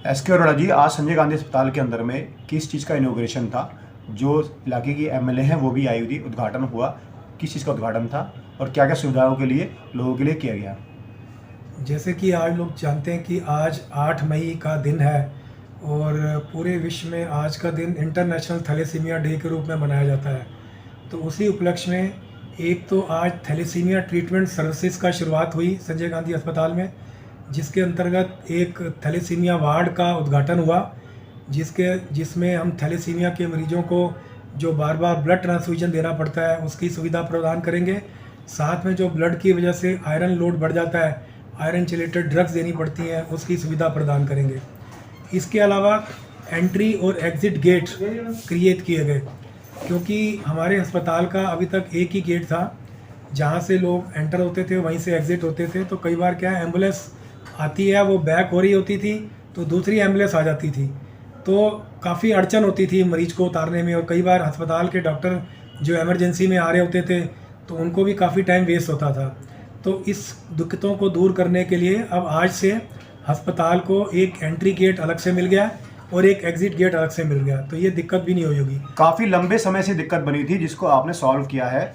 SK Arora जी, आज संजय गांधी अस्पताल के अंदर में किस चीज़ का इनॉग्रेशन था? जो इलाके की एमएलए हैं वो भी आई हुई थी, उद्घाटन हुआ। किस चीज़ का उद्घाटन था और क्या क्या सुविधाओं के लिए लोगों के लिए किया गया? जैसे कि आज लोग जानते हैं कि आज 8 मई का दिन है और पूरे विश्व में आज का दिन इंटरनेशनल थैलेसीमिया डे के रूप में मनाया जाता है। तो उसी उपलक्ष्य में एक तो आज थैलेसीमिया ट्रीटमेंट सर्विसेज का शुरुआत हुई संजय गांधी अस्पताल में, जिसके अंतर्गत एक थैलेसीमिया वार्ड का उद्घाटन हुआ, जिसमें हम थैलेसीमिया के मरीजों को जो बार बार ब्लड ट्रांसफ्यूजन देना पड़ता है उसकी सुविधा प्रदान करेंगे। साथ में जो ब्लड की वजह से आयरन लोड बढ़ जाता है, आयरन चिलेटेड ड्रग्स देनी पड़ती हैं, उसकी सुविधा प्रदान करेंगे। इसके अलावा एंट्री और एग्ज़िट गेट क्रिएट किए गए, क्योंकि हमारे अस्पताल का अभी तक एक ही गेट था जहाँ से लोग एंटर होते थे, वहीं से एग्ज़िट होते थे। तो कई बार क्या है, एम्बुलेंस आती है, वो बैक हो रही होती थी तो दूसरी एम्बुलेंस आ जाती थी, तो काफ़ी अड़चन होती थी मरीज को उतारने में। और कई बार अस्पताल के डॉक्टर जो इमरजेंसी में आ रहे होते थे तो उनको भी काफ़ी टाइम वेस्ट होता था। तो इस दिक्कतों को दूर करने के लिए अब आज से अस्पताल को एक एंट्री गेट अलग से मिल गया और एक एग्ज़िट गेट अलग से मिल गया, तो ये दिक्कत भी नहीं होगी। काफ़ी लंबे समय से दिक्कत बनी थी जिसको आपने सॉल्व किया है।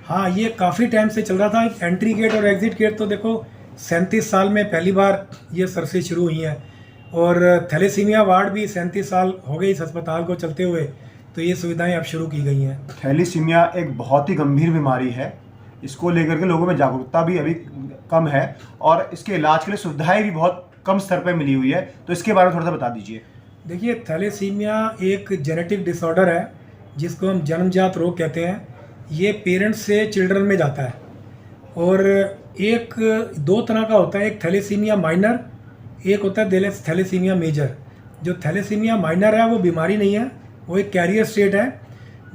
हाँ, ये काफ़ी टाइम से चल रहा था। एंट्री गेट और एग्ज़िट गेट तो देखो 37 साल में पहली बार ये सर्विसेज शुरू हुई हैं, और थैलेसीमिया वार्ड भी 37 साल हो गए इस अस्पताल को चलते हुए, तो ये सुविधाएं अब शुरू की गई हैं। थैलीसीमिया एक बहुत ही गंभीर बीमारी है। इसको लेकर के लोगों में जागरूकता भी अभी कम है और इसके इलाज के लिए सुविधाएं भी बहुत कम स्तर पर मिली हुई है, तो इसके बारे में थोड़ा सा बता दीजिए। देखिए, थैलेसीमिया एक जेनेटिक डिसऑर्डर है जिसको हम जन्मजात रोग कहते हैं। ये पेरेंट्स से चिल्ड्रन में जाता है और एक दो तरह का होता है, एक थैलेसीमिया माइनर, एक होता है थैलेसीमिया मेजर। जो थैलेसीमिया माइनर है वो बीमारी नहीं है, वो एक कैरियर स्टेट है।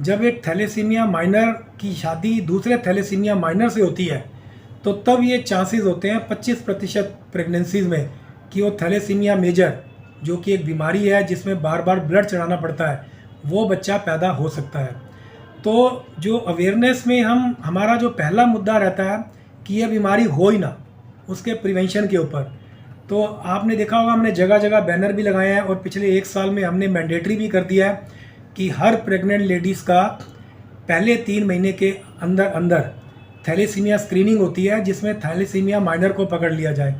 जब एक थैलेसीमिया माइनर की शादी दूसरे थैलेसीमिया माइनर से होती है तो तब ये चांसेस होते हैं 25% प्रेगनेंसीज में कि वो थैलेसीमिया मेजर, जो कि एक बीमारी है जिसमें बार बार ब्लड चढ़ाना पड़ता है, वो बच्चा पैदा हो सकता है। तो जो अवेयरनेस में हमारा जो पहला मुद्दा रहता है कि ये बीमारी हो ही ना, उसके प्रिवेंशन के ऊपर। तो आपने देखा होगा, हमने जगह जगह बैनर भी लगाए हैं और पिछले 1 साल में हमने मैंडेटरी भी कर दिया है कि हर प्रेग्नेंट लेडीज़ का पहले 3 महीने के अंदर अंदर थैलेसीमिया स्क्रीनिंग होती है, जिसमें थैलेसीमिया माइनर को पकड़ लिया जाए।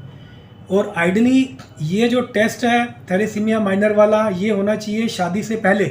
और आइडली ये जो टेस्ट है थैलेसीमिया माइनर वाला, ये होना चाहिए शादी से पहले।